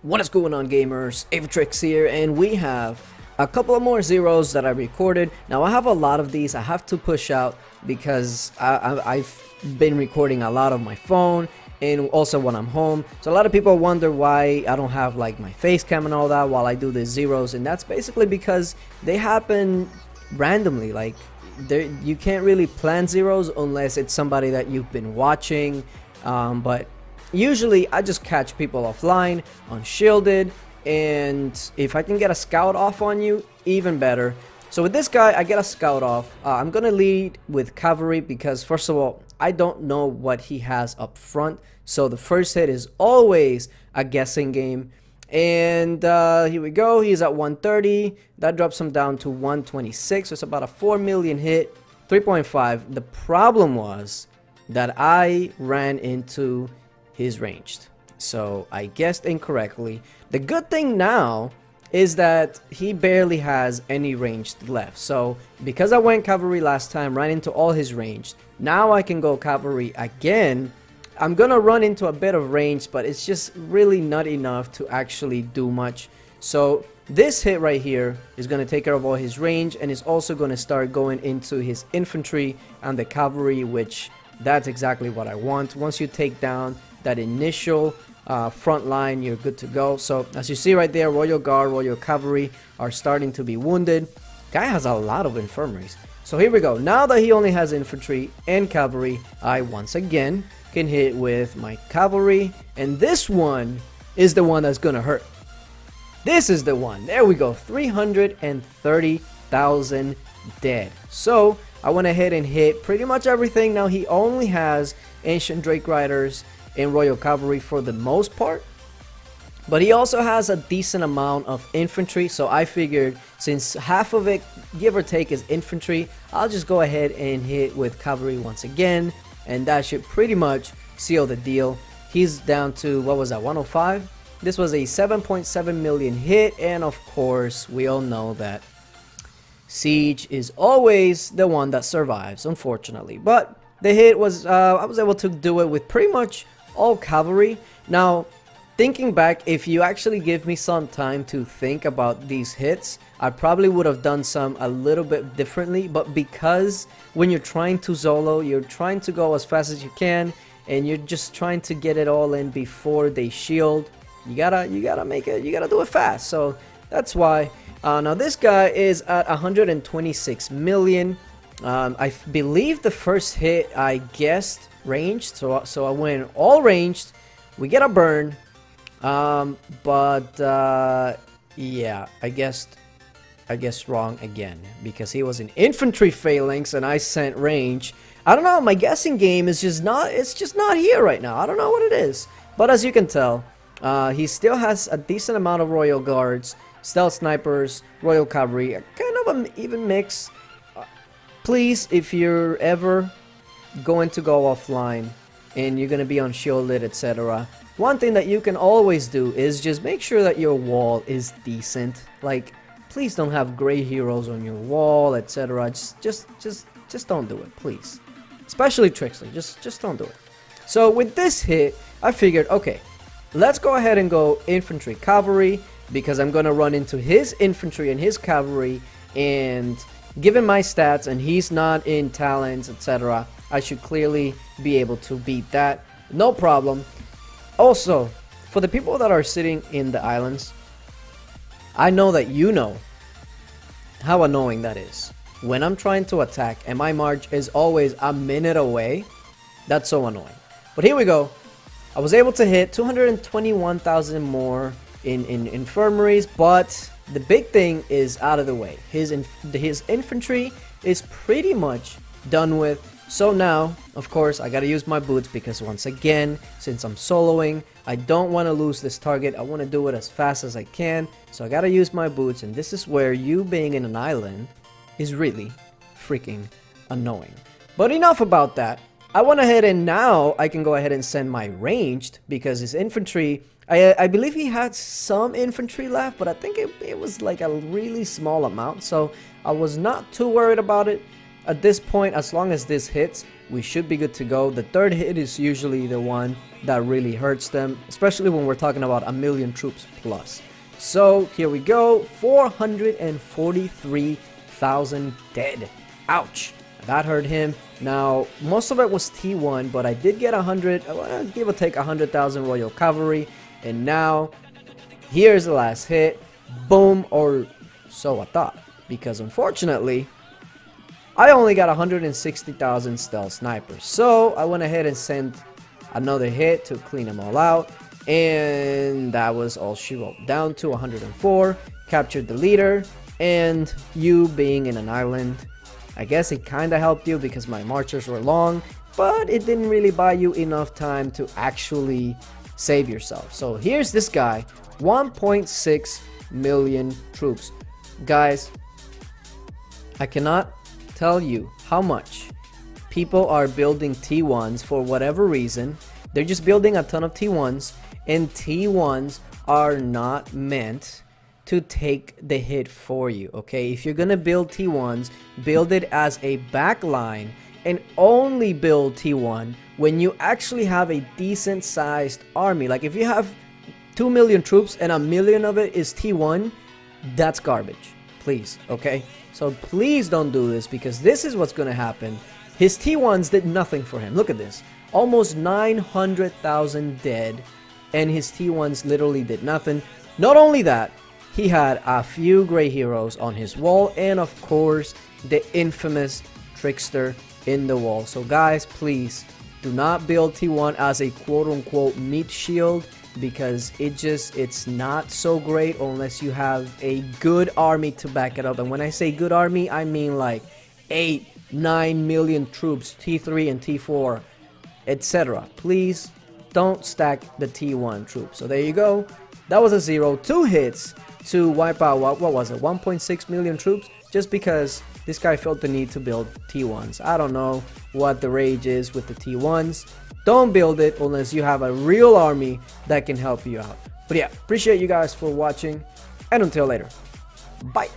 What is going on, gamers? Aevatrex here, and we have a couple of more zeros that I recorded. Now I have a lot of these I have to push out because I've been recording a lot on my phone and also when I'm home. So a lot of people wonder why I don't have like my face cam and all that while I do the zeros, and that's basically because they happen randomly. Like you can't really plan zeros unless it's somebody that you've been watching, but usually I just catch people offline, unshielded, and if I can get a scout off on you, even better. So with this guy, I get a scout off. I'm gonna lead with cavalry because first of all, I don't know what he has up front, so the first hit is always a guessing game. And here we go, he's at 130, that drops him down to 126, so it's about a 4 million hit, 3.5. The problem was that I ran into his ranged, so I guessed incorrectly. The good thing now is that he barely has any ranged left, so because I went cavalry last time, ran into all his ranged, now I can go cavalry again. I'm gonna run into a bit of range, but it's just really not enough to actually do much. So this hit right here is gonna take care of all his range, and is also gonna start going into his infantry and the cavalry, which that's exactly what I want. Once you take down that initial front line, you're good to go. So as you see right there, Royal Guard, Royal Cavalry are starting to be wounded. Guy has a lot of infirmaries. So here we go. Now that he only has infantry and cavalry, I once again can hit with my cavalry, and this one is the one that's gonna hurt. This is the one. There we go. 330,000 dead. So I went ahead and hit pretty much everything. Now he only has Ancient Drake Riders and Royal Cavalry for the most part, but he also has a decent amount of infantry, so I figured since half of it, give or take, is infantry, I'll just go ahead and hit with cavalry once again, and that should pretty much seal the deal. He's down to, what was that, 105? This was a 7.7 million hit, and of course we all know that siege is always the one that survives, unfortunately. But the hit was, I was able to do it with pretty much all cavalry. Now thinking back, if you actually give me some time to think about these hits, I probably would have done some a little bit differently, but because when you're trying to solo, you're trying to go as fast as you can, and you're just trying to get it all in before they shield, you gotta make it, you gotta do it fast. So that's why. Now this guy is at 126 million. I believe the first hit I guessed ranged, so I went all ranged. We get a burn, but yeah, I guessed wrong again because he was in infantry phalanx and I sent range. I don't know, my guessing game is just not, it's just not here right now. I don't know what it is, but as you can tell, he still has a decent amount of Royal Guards, Stealth Snipers, Royal Cavalry, kind of an even mix. Please, if you're ever going to go offline and you're going to be unshielded, etc., one thing that you can always do is just make sure that your wall is decent. Like, please don't have gray heroes on your wall, etc. Just don't do it, please. Especially Trickster, just don't do it. So with this hit, I figured, okay, let's go ahead and go infantry cavalry, because I'm going to run into his infantry and his cavalry, and given my stats and he's not in talents, etc., I should clearly be able to beat that, no problem. Also, for the people that are sitting in the islands, I know that you know how annoying that is. When I'm trying to attack and my march is always a minute away, that's so annoying. But here we go. I was able to hit 221,000 more in infirmaries, but the big thing is out of the way. His infantry is pretty much done with. So now, of course, I gotta use my boots because once again, since I'm soloing, I don't want to lose this target. I want to do it as fast as I can. So I gotta use my boots, and this is where you being in an island is really freaking annoying. But enough about that. I went ahead and now I can go ahead and send my ranged because his infantry, I believe he had some infantry left, but I think it was like a really small amount, so I was not too worried about it at this point. As long as this hits, we should be good to go. The third hit is usually the one that really hurts them, especially when we're talking about 1,000,000 troops plus. So here we go, 443,000 dead. Ouch, that hurt him. Now most of it was T1, but I did get 100, give or take 100,000 Royal Cavalry. And now here's the last hit. Boom, or so I thought, because unfortunately I only got 160,000 stealth snipers. So I went ahead and sent another hit to clean them all out, and that was all she wrote. Down to 104, captured the leader, and you being in an island, I guess it kind of helped you because my marchers were long, but it didn't really buy you enough time to actually save yourself. So here's this guy, 1.6 million troops. Guys, I cannot tell you how much people are building T1s for whatever reason. They're just building a ton of T1s, and T1s are not meant to take the hit for you, okay? If you're gonna build T1s, build it as a backline, and only build T1 when you actually have a decent sized army. Like if you have 2 million troops and 1,000,000 of it is T1, that's garbage, please, okay? So please don't do this, because this is what's gonna happen. His T1s did nothing for him. Look at this, almost 900,000 dead, and his T1s literally did nothing. Not only that, he had a few gray heroes on his wall, and of course the infamous trickster in the wall. So guys, please do not build T1 as a quote-unquote meat shield, because it's not so great unless you have a good army to back it up. And when I say good army, I mean like 8-9 million troops, T3 and T4, etc. Please don't stack the T1 troops. So there you go, that was a 0. 2 hits to wipe out, what was it, 1.6 million troops, just because this guy felt the need to build T1s. I don't know what the rage is with the T1s. Don't build it unless you have a real army that can help you out. But yeah, appreciate you guys for watching, and until later, bye.